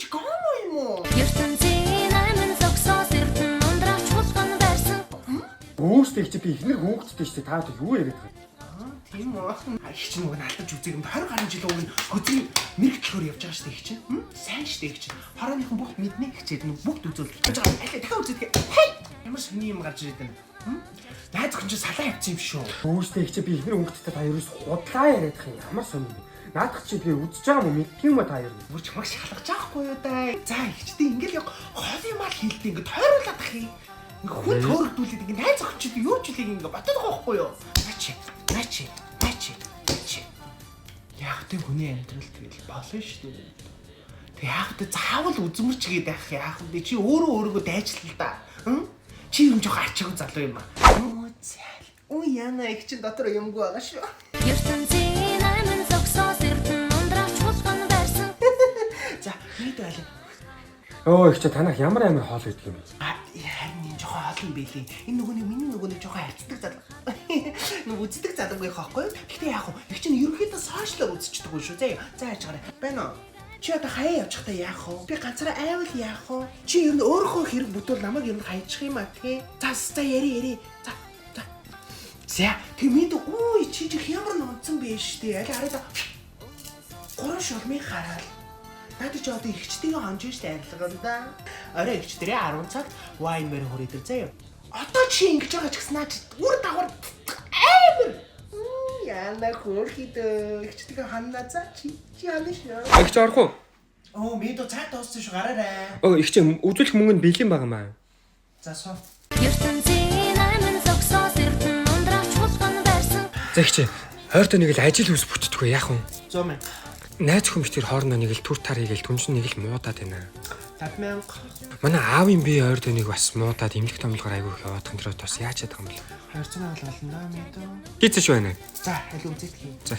гэж гомо юм уу? ертөнцийн айман зогсоос эрдэн ундраач хулган байрсан. Өөстэй чи би ихнэр хөөгчтэй чи та юу яриад байгаа. Тийм үү? Их чинь нөгөө алдаж үзег юм 20 гаруй жил өмнө хөзрийн мэрэгчлөөр явж байгаа шүү дээ их чинь. Сайн шүү дээ их чинь. Хорооныхон бүгд мэднэ гэчээд бүгд үзүүлж байж байгаа. Аль дахиад үзэдэг. Хай! Ямар сони юм гарч ирээд байна. Найз охин чи салаа явцсан юм шүү. Өөстэй чи би ихнэр хөөгчтэй та ерөөс худлаа яриад байгаа юм. Ямар сони юм. Наадах чи би үзэж байгаа юм мэддэг юм ба та хоёр. Бүр чамайг шалгаж байхгүй юу даа. За ихчтэй ингээл яг хол юм аа хийлдэ ингээд тойруулаад ах юм. Хүн төөрөгдүүлээд ингээд найз охин чи юу ч үлийг ингээд батаад байгаа байхгүй юу? Начи. Яг тийм хүний амьдрал тэгэл болно шүү дээ. Тэг яг тэ заавал үзмэрч гээд байх яг тэ чи өөрөөгөө дайчлал да. Чи юм жоох ачаагүй залуу юм аа. Яна их чин дотор юмгүй байгаа шүү. ертөнцийн айман зогсоос эрдэн ундраач хулган байрсан. За нийт байлаа. Өө их чи танах ямар амар хоол гэдэг юм бэ? Харин энэ жоохон олон байлээ. Энэ миний нөгөөний жоохон хайцдаг залуу. Нүг үздэг залууг байх байхгүй юу? Гэхдээ яг их чинь ерөнхийдөө сошиалаар үзчихдэг юм шүү. За яаж гараа. Байна уу? Чи одоо хаяа явж байхдаа яах вэ? Би ганцаараа айвал яах вэ? Чи ер нь өөрөө хэрэг бүтвэл намайг ер нь хайчих юм аа тий. За яри. За тэмээд үй чи ямар нонцсон бэ штэ. Аль хараа. Гурван шулмыг хараад. Наад чи одоо ихчдийн хонж штэ арилганда. Орой ихчдэрээ 10 цагт вайн мөр хүрээдэг заяа. Одоо чи ингэж байгаа ч гэсэн наад үр дагавар амар. Яна хөөрхидөө ихчдийн ханна за чи яана шүү. Их чи орох уу? Оо мэдо цаа тооссон шүү гараарай. Их чи үзүүлэх мөнгөнд бэлэн байгаа маа. За суу. ертөнцийн айман зогсоос эрдэн ундраач хулган байрсан. За их чи хойртой нэг л ажил үс бүтдэггүй яах вэ? 100 мянга. Найз хүн битэр хоорондоо нэг л түр тар хийгээл түнш нэг л муудаад байна. 50 мянга. Манай аавын би хойртой нэг бас муудаад эмнэлэг томлогоор айгүй их яваад хөндрөө тус яаж ядах юм бэ? 200 мянга болно мэдо. Хийцэж байна. За аль үзээд хий. За.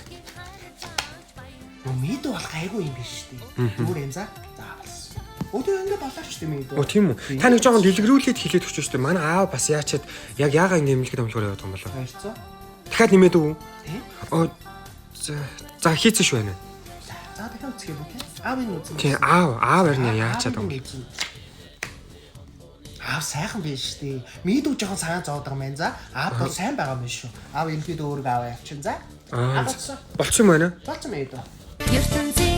Мэдо болох айгүй юм биш үү? Түр юм за. За бас. Өдөө ингэ болооч тийм мэдо. Оо тийм үү. Та нэг жоохон дэлгэрүүлээд хэлээд өгч шүү дээ. Манай аав бас яачаад яг яагаад ингэ эмнэлэг томлогоор яваад юм болоо? 200. Дахиад нэмээд үү? Тий? Оо за хийцэж байна. За дахиад үзье юм тий. Аав энэ үзэн. Тий аав харин яачаад юм. Аав сайхан биш тий. Мэдүү жоохон цагаан зовоод байгаа юм за. Аав бол сайн байгаа юм шүү. Аав энэ бид өөргөө аваа явчин за. Болчих юм байна. Болчих мэдүү. ертөнцийн